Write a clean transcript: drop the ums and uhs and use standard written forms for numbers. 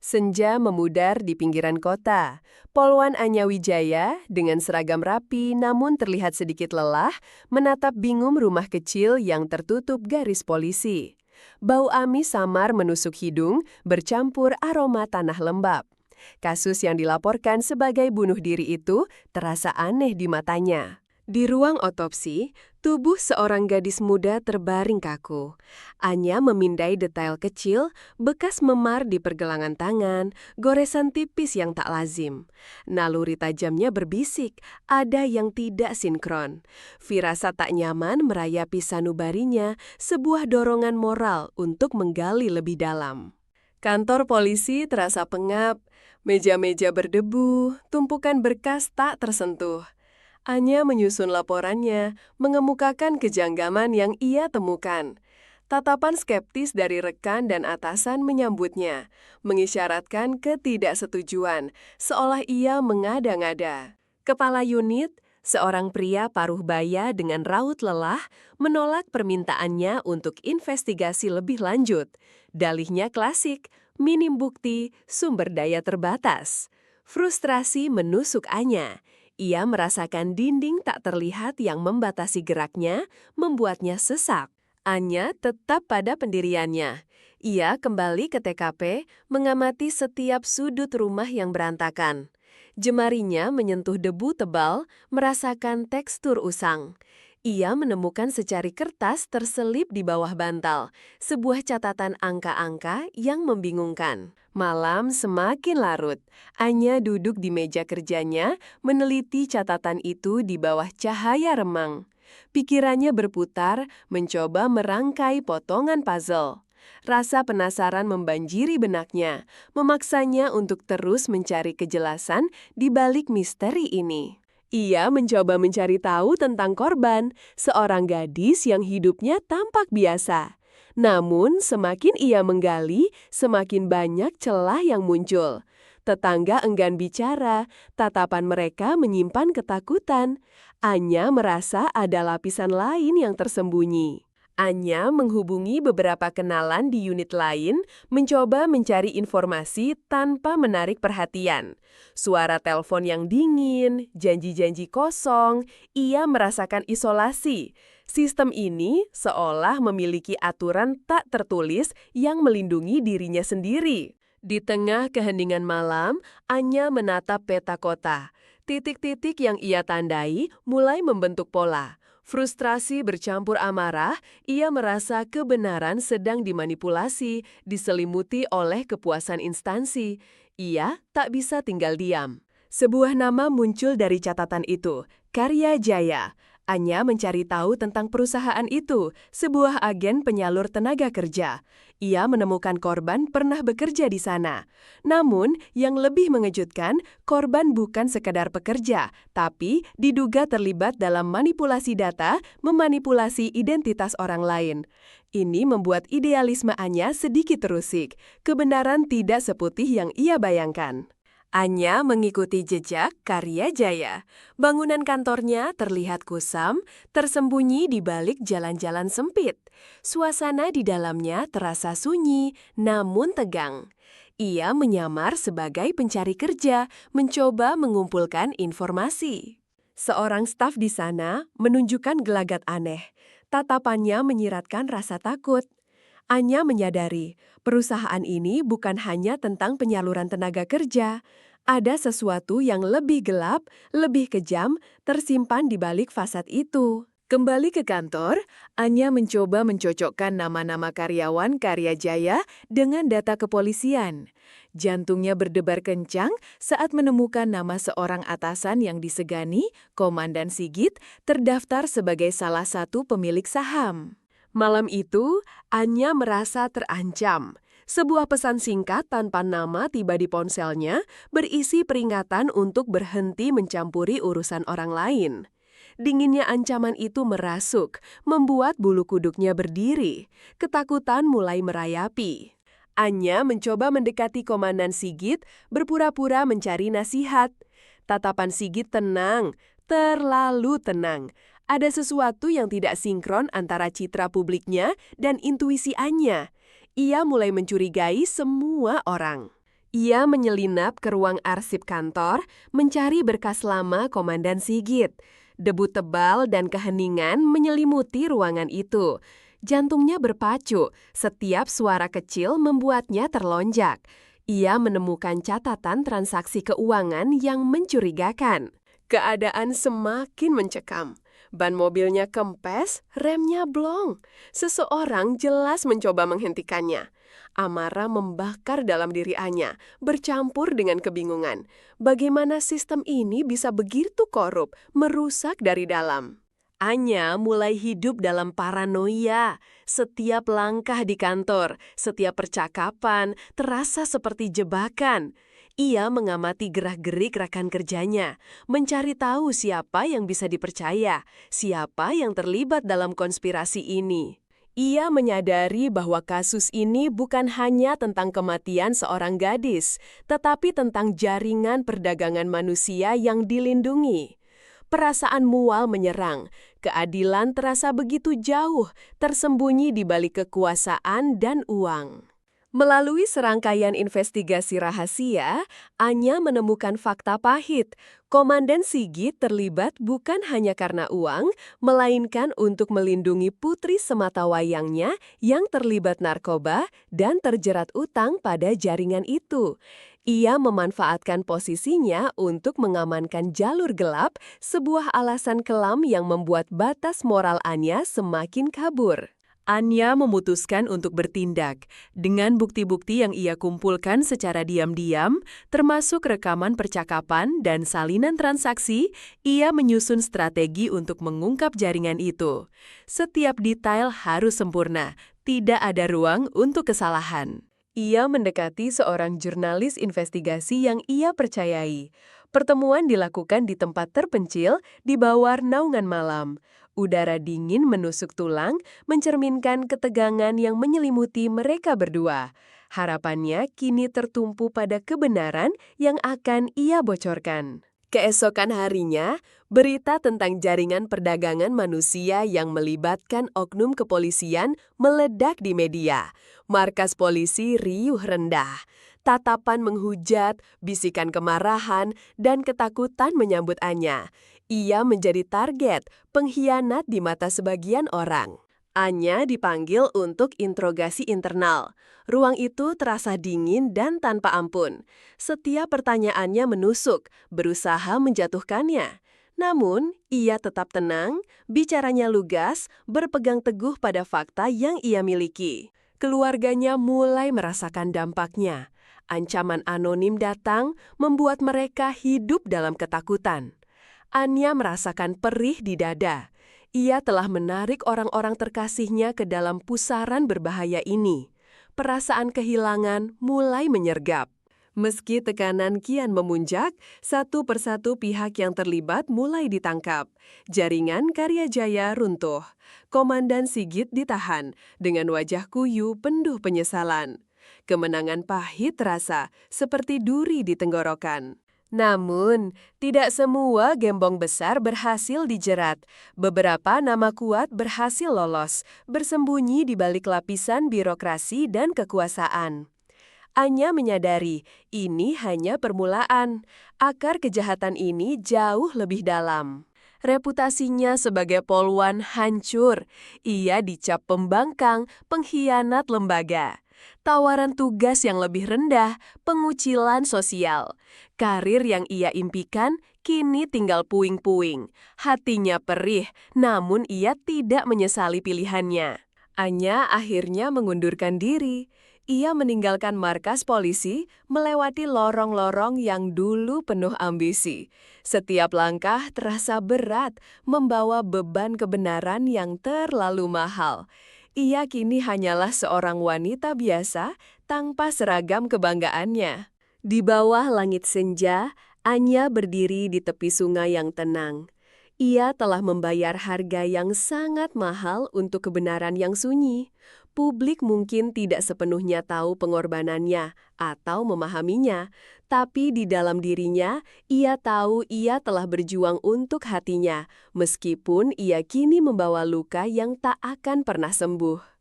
Senja memudar di pinggiran kota. Polwan Anya Wijaya dengan seragam rapi namun terlihat sedikit lelah menatap bingung rumah kecil yang tertutup garis polisi. Bau amis samar menusuk hidung bercampur aroma tanah lembab. Kasus yang dilaporkan sebagai bunuh diri itu terasa aneh di matanya. Di ruang otopsi, tubuh seorang gadis muda terbaring kaku. Anya memindai detail kecil, bekas memar di pergelangan tangan, goresan tipis yang tak lazim. Naluri tajamnya berbisik, ada yang tidak sinkron. Firasat tak nyaman merayapi sanubarinya, sebuah dorongan moral untuk menggali lebih dalam. Kantor polisi terasa pengap, meja-meja berdebu, tumpukan berkas tak tersentuh. Anya menyusun laporannya, mengemukakan kejanggalan yang ia temukan. Tatapan skeptis dari rekan dan atasan menyambutnya, mengisyaratkan ketidaksetujuan, seolah ia mengada-ngada. Kepala unit, seorang pria paruh baya dengan raut lelah, menolak permintaannya untuk investigasi lebih lanjut. Dalihnya klasik, minim bukti, sumber daya terbatas. Frustrasi menusuk Anya. Ia merasakan dinding tak terlihat yang membatasi geraknya, membuatnya sesak. Anya tetap pada pendiriannya. Ia kembali ke TKP, mengamati setiap sudut rumah yang berantakan. Jemarinya menyentuh debu tebal, merasakan tekstur usang. Ia menemukan secari kertas terselip di bawah bantal, sebuah catatan angka-angka yang membingungkan. Malam semakin larut. Anya duduk di meja kerjanya, meneliti catatan itu di bawah cahaya remang. Pikirannya berputar, mencoba merangkai potongan puzzle. Rasa penasaran membanjiri benaknya, memaksanya untuk terus mencari kejelasan di balik misteri ini. Ia mencoba mencari tahu tentang korban, seorang gadis yang hidupnya tampak biasa. Namun, semakin ia menggali, semakin banyak celah yang muncul. Tetangga enggan bicara, tatapan mereka menyimpan ketakutan. Anya merasa ada lapisan lain yang tersembunyi. Anya menghubungi beberapa kenalan di unit lain, mencoba mencari informasi tanpa menarik perhatian. Suara telepon yang dingin, janji-janji kosong, ia merasakan isolasi. Sistem ini seolah memiliki aturan tak tertulis yang melindungi dirinya sendiri. Di tengah keheningan malam, Anya menatap peta kota. Titik-titik yang ia tandai mulai membentuk pola. Frustrasi bercampur amarah, ia merasa kebenaran sedang dimanipulasi, diselimuti oleh kepuasan instansi. Ia tak bisa tinggal diam. Sebuah nama muncul dari catatan itu, Karya Jaya. Anya mencari tahu tentang perusahaan itu, sebuah agen penyalur tenaga kerja. Ia menemukan korban pernah bekerja di sana. Namun, yang lebih mengejutkan, korban bukan sekadar pekerja, tapi diduga terlibat dalam manipulasi data, memanipulasi identitas orang lain. Ini membuat idealisme Anya sedikit terusik. Kebenaran tidak seputih yang ia bayangkan. Anya mengikuti jejak Karya Jaya. Bangunan kantornya terlihat kusam, tersembunyi di balik jalan-jalan sempit. Suasana di dalamnya terasa sunyi, namun tegang. Ia menyamar sebagai pencari kerja, mencoba mengumpulkan informasi. Seorang staf di sana menunjukkan gelagat aneh. Tatapannya menyiratkan rasa takut. Anya menyadari, perusahaan ini bukan hanya tentang penyaluran tenaga kerja. Ada sesuatu yang lebih gelap, lebih kejam, tersimpan di balik fasad itu. Kembali ke kantor, Anya mencoba mencocokkan nama-nama karyawan Karya Jaya dengan data kepolisian. Jantungnya berdebar kencang saat menemukan nama seorang atasan yang disegani, Komandan Sigit, terdaftar sebagai salah satu pemilik saham. Malam itu, Anya merasa terancam. Sebuah pesan singkat tanpa nama tiba di ponselnya, berisi peringatan untuk berhenti mencampuri urusan orang lain. Dinginnya ancaman itu merasuk, membuat bulu kuduknya berdiri. Ketakutan mulai merayapi. Anya mencoba mendekati Komandan Sigit, berpura-pura mencari nasihat. Tatapan Sigit tenang, terlalu tenang. Ada sesuatu yang tidak sinkron antara citra publiknya dan intuisi Anya. Ia mulai mencurigai semua orang. Ia menyelinap ke ruang arsip kantor, mencari berkas lama Komandan Sigit. Debu tebal dan keheningan menyelimuti ruangan itu. Jantungnya berpacu, setiap suara kecil membuatnya terlonjak. Ia menemukan catatan transaksi keuangan yang mencurigakan. Keadaan semakin mencekam. Ban mobilnya kempes, remnya blong. Seseorang jelas mencoba menghentikannya. Amarah membakar dalam diri Anya, bercampur dengan kebingungan. Bagaimana sistem ini bisa begitu korup, merusak dari dalam? Anya mulai hidup dalam paranoia. Setiap langkah di kantor, setiap percakapan terasa seperti jebakan. Ia mengamati gerak-gerik rekan kerjanya, mencari tahu siapa yang bisa dipercaya, siapa yang terlibat dalam konspirasi ini. Ia menyadari bahwa kasus ini bukan hanya tentang kematian seorang gadis, tetapi tentang jaringan perdagangan manusia yang dilindungi. Perasaan mual menyerang, keadilan terasa begitu jauh, tersembunyi di balik kekuasaan dan uang. Melalui serangkaian investigasi rahasia, Anya menemukan fakta pahit. Komandan Sigit terlibat bukan hanya karena uang, melainkan untuk melindungi putri sematawayangnya yang terlibat narkoba dan terjerat utang pada jaringan itu. Ia memanfaatkan posisinya untuk mengamankan jalur gelap, sebuah alasan kelam yang membuat batas moral Anya semakin kabur. Anya memutuskan untuk bertindak. Dengan bukti-bukti yang ia kumpulkan secara diam-diam, termasuk rekaman percakapan dan salinan transaksi, ia menyusun strategi untuk mengungkap jaringan itu. Setiap detail harus sempurna, tidak ada ruang untuk kesalahan. Ia mendekati seorang jurnalis investigasi yang ia percayai. Pertemuan dilakukan di tempat terpencil di bawah naungan malam. Udara dingin menusuk tulang, mencerminkan ketegangan yang menyelimuti mereka berdua. Harapannya kini tertumpu pada kebenaran yang akan ia bocorkan. Keesokan harinya, berita tentang jaringan perdagangan manusia yang melibatkan oknum kepolisian meledak di media. Markas polisi riuh rendah. Tatapan menghujat, bisikan kemarahan, dan ketakutan menyambut Anya. Ia menjadi target, pengkhianat di mata sebagian orang. Anya dipanggil untuk interogasi internal. Ruang itu terasa dingin dan tanpa ampun. Setiap pertanyaannya menusuk, berusaha menjatuhkannya. Namun, ia tetap tenang, bicaranya lugas, berpegang teguh pada fakta yang ia miliki. Keluarganya mulai merasakan dampaknya. Ancaman anonim datang, membuat mereka hidup dalam ketakutan. Anya merasakan perih di dada. Ia telah menarik orang-orang terkasihnya ke dalam pusaran berbahaya ini. Perasaan kehilangan mulai menyergap. Meski tekanan kian memuncak, satu persatu pihak yang terlibat mulai ditangkap. Jaringan Karya Jaya runtuh. Komandan Sigit ditahan dengan wajah kuyu penuh penyesalan. Kemenangan pahit terasa seperti duri di tenggorokan. Namun, tidak semua gembong besar berhasil dijerat. Beberapa nama kuat berhasil lolos, bersembunyi di balik lapisan birokrasi dan kekuasaan. Anya menyadari ini hanya permulaan. Akar kejahatan ini jauh lebih dalam. Reputasinya sebagai polwan hancur. Ia dicap pembangkang, pengkhianat lembaga. Tawaran tugas yang lebih rendah, pengucilan sosial. Karir yang ia impikan kini tinggal puing-puing. Hatinya perih, namun ia tidak menyesali pilihannya. Anya akhirnya mengundurkan diri. Ia meninggalkan markas polisi, melewati lorong-lorong yang dulu penuh ambisi. Setiap langkah terasa berat, membawa beban kebenaran yang terlalu mahal. Ia kini hanyalah seorang wanita biasa tanpa seragam kebanggaannya. Di bawah langit senja, Anya berdiri di tepi sungai yang tenang. Ia telah membayar harga yang sangat mahal untuk kebenaran yang sunyi. Publik mungkin tidak sepenuhnya tahu pengorbanannya atau memahaminya, tapi di dalam dirinya, ia tahu ia telah berjuang untuk hatinya, meskipun ia kini membawa luka yang tak akan pernah sembuh.